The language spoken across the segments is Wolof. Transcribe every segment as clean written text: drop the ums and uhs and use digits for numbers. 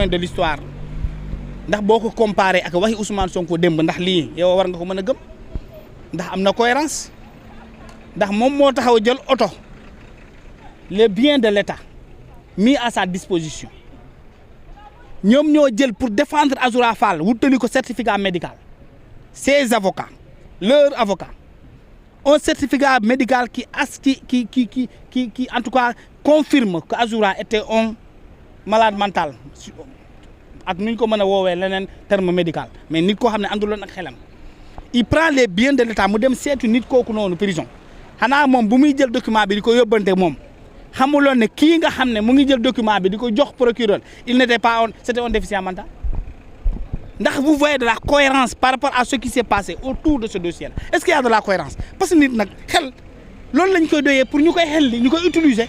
de l'histoire ndax boo ko comparé ak waxi Ousmane Sonko démb ndax lii yow war nga ko mën a gëm ndax am na cohérence ndax moom moo taxaw jël oto les biens de l'État mis à sa disposition ñoom ñoo jël pour défendre Azoura Fall wutali ko certificat médical ses avocats leurs avocats un certificat médical qui en tout cas confirme que Azoura était un malade mental ak nu ñu ko mën a woowee leneen terme médical mais nit koo xam ne ànduloon ak xelam il prend les biens de l'État mu dem seetu nit kooku noonu prison xanaa moom bu muy jël document bi di ko yóbbante moom xamuloon ne kii nga xam ne mu ngi jël document bi di ko jox procureur il n'était pas c'était un déficient mental ndax vous voyez de la cohérence par rapport à ce qui s'est passé autour de ce dossier là est-ce qu'il y a de la cohérence parce que nit nag xel loolu lañ koy doyee pour ñu koy xel li ñu koy utiliser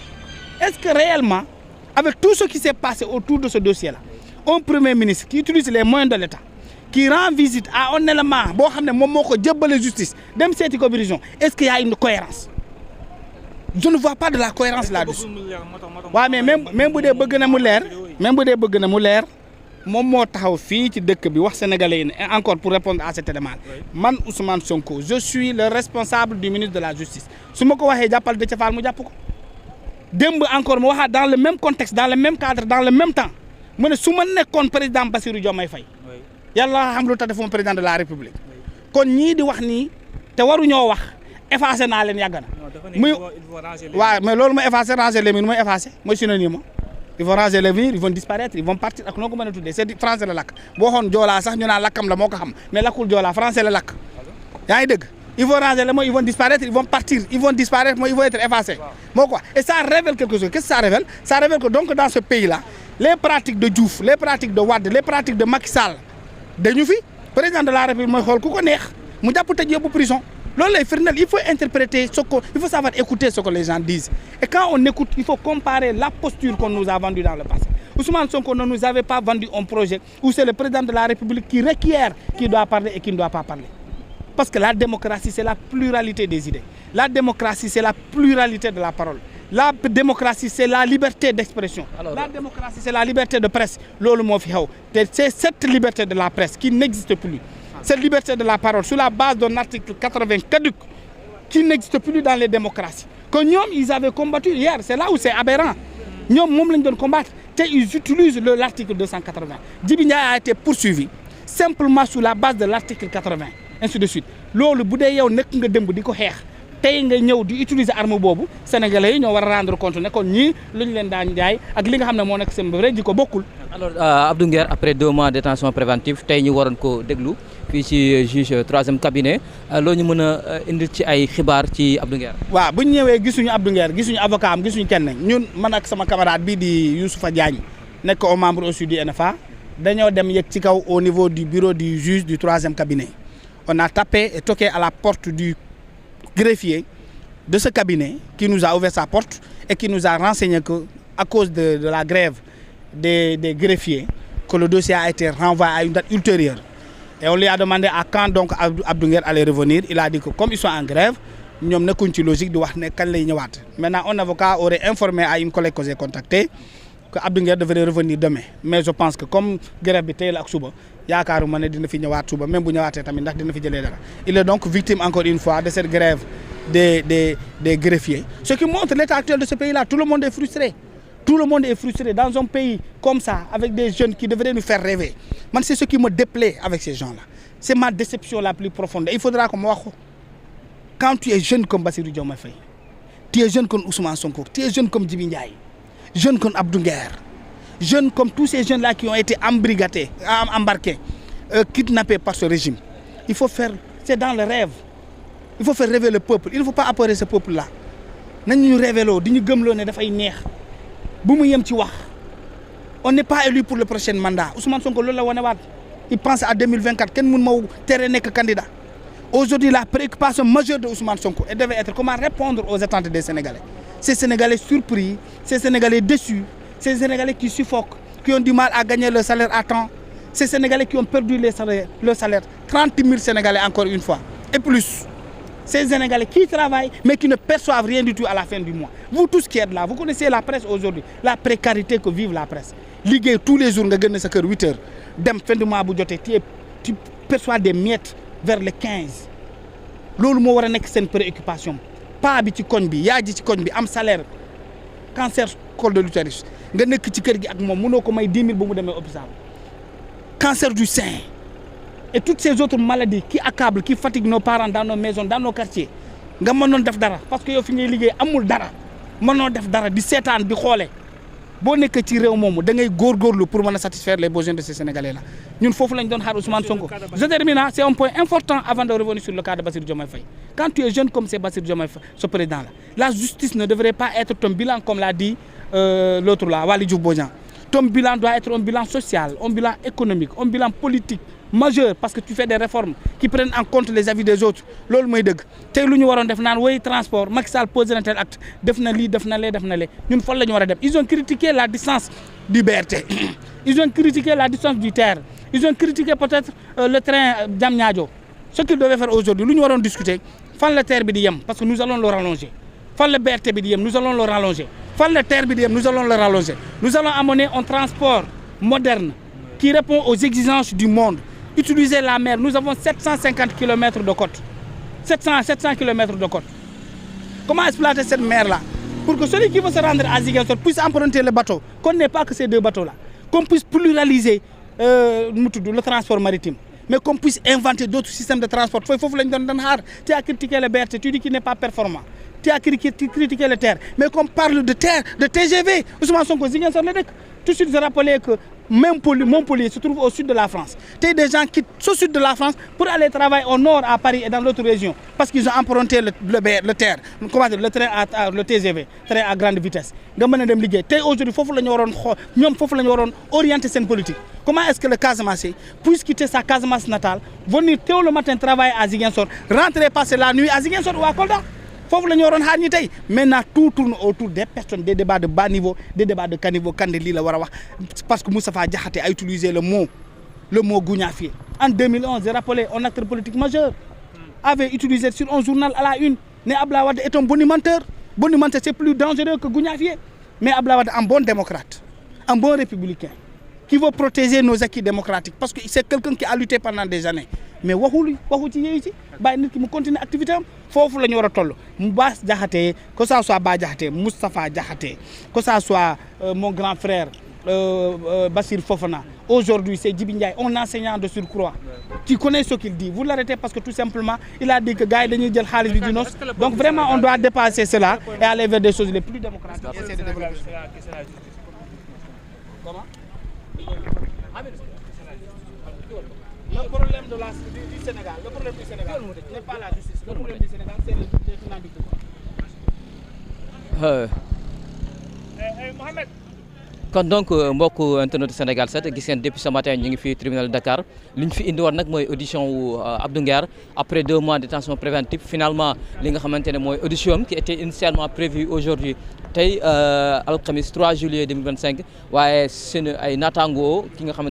est-ce que réellement avec tout ce qui s'est passé autour de ce dossier là un premier ministre qui utilise les moyens de l'État qui rend visite à un élément boo xam ne moom moo ko jébbale justice dem seeti ko prison est-ce qu'il y a une cohérence je ne vois pas de la cohérence là-dessus waaw mais même bu dee bëgg na mu leer moom moo taxaw fii ci dëkk bi wax sénégalais yi ne encore pour répondre à cet élément man Ousmane Sonko je suis le responsable du ministre de la justice su ma ko waxee jàppal Déthié Fall mu jàpp ko démb encore mu waxaat dans le même contexte dans le même cadre dans le même temps mu ne su ma nekkoon président Bassirou Diomaye Faye yàlla xam lu tax defoon président de la république kon ñii di wax nii te waruñoo wax effacé naa leen yàgg na muy waaw mais loolu mooy effacé ranger les murs mooy effacé mooy synonyme ils vont ranger les murs ils vont disparaître ils vont partir ak noo ko mën a tuddee c'est français la lakk boo xoon joolaa sax ñu naan lakkam la moo ko xam mais lakkul joolaa français la lakk yaa ngi dëgg ils vont ranger les mooy ils vont disparaître ils vont partir ils vont disparaître mooy ils vont être effacés moo quoi et ça révèle quelque chose qu'est-ce que ça révèle que donc dans ce pays là les pratiques de Diouf les pratiques de Wade les pratiques de Macky Sall dañu fi président de la République mooy xool ku ko neex mu jàpp tëj yóbbu prison loolu lay firndeel il faut interpréter il faut savoir écouter ce que les gens disent et quand on écoute il faut comparer la posture qu'on nous a vendue dans le passé Ousmane Sonko ne nous avait pas vendu un projet où c'est le président de la République qui requiert qui doit parler et qui ne doit pas parler parce que la démocratie c'est la pluralité des idées la démocratie c'est la pluralité de la parole la démocratie c'est la liberté d'expression la démocratie c'est la liberté de presse loolu moo fi xew te c'est cette liberté de la presse qui n'existe plus cette liberté de la parole sur la base d'un article 80 caduc qui n'existe plus dans les démocraties que ñoom ils avaient combattu hier c'est là où c'est aberrant ñoom moom lañ doon combattre te ils utilisent l'article 280 Djibi Ndiaye a été poursuivi simplement sur la base de l'article 80 ainsi de suite loolu bu dee yow nekk nga démb di ko xeex tey nga ñëw di utiliser arme boobu sénégalais yi ñoo war a rendre compte ne kon ñii lu ñu leen daan jaay ak li nga xam ne moo nekk seen vrai ji ko bokkul. alors Abdou Nguer après 2 mois de détention préventive tey ñu waroon ko déglu fii ci juge 3e cabinet loo ñu mën a indi ci ay xibaar ci Abdou Nguer. waaw bu ñu ñëwee gisuñu Abdou Nguer gisuñu avocat am gisuñu kenn ñun man ak sama camarade bii di Youssoufa Diagne nekk au membre aussi du NFA dañoo dem yegg ci kaw au niveau du bureau du juge du 3e cabinet on a tapé et toqué à la porte du greffier de ce cabinet qui nous a ouvert sa porte et qui nous a renseigné que à cause de la grève des greffiers que le dossier a été renvoyé à une date ultérieure et on lui a demandé à quand donc Abdou Nguer allait revenir il a dit que comme ils sont en grève ñoom nekkuñ ci logique di wax ne kañ lay ñëwaat maintenant un avocat aurait informé à une collègue que j'ai contacté que Abdou Nguer devrait revenir demain mais je pense que comme grève bi tey la ak suba yaakaaruma ne dina fi ñëwaat suba même bu ñëwaatee tamit ndax dina fi jëlee dara il est donc victime encore une fois de cette grève des greffiers ce qui montre l'état actuel de ce pays là tout le monde est frustré dans un pays comme ça avec des jeunes qui devraient nous faire rêver man c'est ce qui me déplaît avec ces gens là c'est ma déception la plus profonde et il faudra que ma wax ko quand tu es jeune comme Bassirou Diomaye Faye tu es jeune comme Ousmane Sonko tu es jeune comme Djibi Ndiaye jeune comme Abdou Nguer jeunes comme tous ces jeunes là qui ont été embrigadés embarqués kidnappés par ce régime il faut faire c'est dans le rêve il faut faire rêver le peuple il ne faut pas apeurer ce peuple là nañu ñu révélo di ñu gëmloo ne dafay neex bu mu yem ci wax on n'est pas élu pour le prochain mandat Ousmane Sonko loolu la wane waat il pense à 2024 kenn mun ma tere nekk candidat aujourd'hui la préoccupation majeure de Ousmane Sonko elle devait être comment répondre aux attentes des Sénégalais ces Sénégalais surpris ces Sénégalais déçus ces Sénégalais qui suffoquent qui ont du mal à gagner leur salaire à temps ces Sénégalais qui ont perdu leur salaire 30 000 Sénégalais encore une fois et plus ces Sénégalais qui travaillent mais qui ne perçoivent rien du tout à la fin du mois. Vous tous qui êtes là, vous connaissez la presse aujourd'hui, la précarité que vive la presse. Liggéey tous les jours nga génn sa kër 8 heures dem fin du mois bu jotee tu perçois des miettes vers les 15. loolu moo war a nekk seen préoccupation paa bi ci koñ bi yaay ji ci koñ bi am salaire cancer col de l'utérus nga nekk ci kër gi ak moom mënoo ko may 10 000 ba mu demee hôpital. Cancer du sein et toutes ces autres maladies qui accablent qui fatiguent nos parents dans nos maisons dans nos quartiers nga mënoon def dara parce que yow fi ngay liggéey amul dara mënoo def dara di seetaan di xoole boo nekk ci réew moomu da ngay góorgóorlu pour mën a satisfaire les besoins de ces Sénégalais là ñun foofu lañ doon xaar Ousmane Sonko. Je termine, c'est un point important avant de revenir sur le cas de Bassirou Diomaye Faye. Quand tu es jeune comme c'est Bassirou Diomaye Faye, ce président là, la justice ne devrait pas être ton bilan comme l'a dit l'autre là, Waly Diouf Bodian. Ton bilan doit être un bilan social, un bilan économique, un bilan politique majeur parce que tu fais des réformes qui prennent en compte les avis des autres. loolu mooy dëgg tey lu ñu waroon def naan woy transport Macky Sall posé na tel acte def na lii def na lee ñun fan la ñu war a dem. Ils ont critiqué la distance du BRT ils ont critiqué la distance du TER ils ont critiqué peut-être le train Diamniadio. Ce qu'ils devaient faire aujourd'hui lu ñu waroon discuter fan la TER bi di yem parce que nous allons le rallonger fan la BRT bi di yem nous allons le rallonger fan la TER bi di yem nous allons le rallonger. Nous allons amener un transport moderne qui répond aux exigences du monde. Utiliser la mer, nous avons 750 km de côte. 700 km de côte. Comment exploiter cette mer-là pour que celui qui veut se rendre à Ziguinchor puisse emprunter le bateau, qu'on n'ait pas que ces deux bateaux-là, qu'on puisse pluraliser le transport maritime, mais qu'on puisse inventer d'autres systèmes de transport. Tu as critiqué le BRT, tu dis qu'il n'est pas performant. Tu as critiqué le TER, mais qu'on parle de TER, de TGV. Ousmane Sonko, Ziguinchor, tout de suite, je rappelais que même Montpellier se trouve au sud de la France. Des gens quittent au sud de la France pour aller travailler au nord à Paris et dans d'autres régions parce qu'ils ont emprunté le TER, le TGV, train à grande vitesse. Aujourd'hui, il faut orienter cette politique. Comment est-ce que le Casamance puisse quitter sa Casamance natale, venir tôt le matin travailler à Ziguinchor, rentrer passer la nuit à Ziguinchor ou à Kolda? Maintenant tout tourne autour des personnes, des débats de bas niveau, des débats de caniveau, parce que Moustapha Diakhaté a utilisé le mot gougnafié. En 2011, j'ai rappelé un acteur politique majeur avait utilisé sur un journal à la une. Mais Abdoulaye Wade est un bonimenteur. Bonimenteur, c'est plus dangereux que gougnafié. Mais Abdoulaye Wade est un bon démocrate, un bon républicain, qui veut protéger nos acquis démocratiques, parce que c'est quelqu'un qui a lutté pendant des années. Mais waxu ci yéey ci bàyyi nit ki mu continuer activité am foofu la ñu war a toll Mbass Diakhaté que ça soit Bah Diakhaté Moustapha Diakhaté que ça soit mon grand frère Bassir Fofana aujourd'hui c'est Djibi Ndiaye un enseignant de surcroît qui connaît ce qu'il dit. Vous l'arrêtez parce que tout simplement il a dit que gars yi dañuy jël xaalis bi di nos. Donc vraiment on doit dépasser cela et aller vers des choses les plus démocratiques et essayer de développer. Comment? Le problème du Sénégal, le problème du Sénégal n'est pas la justice. Le problème du Sénégal, c'est le détournement du pouvoir. Mohamed. kon donc mbokku internet Sénégal 7 gis ngeen depuis ce matin ñu ngi fii tribunal de Dakar li ñu fi indi woon nag mooy audition wu Abdou Nguer après 2 mois de détention préventive finalement li nga xamante ne mooy audition qui était initialement prévue aujourd'hui tey alxamis 3 juillet 2025 waaye seen ay naataangoo ki nga xamante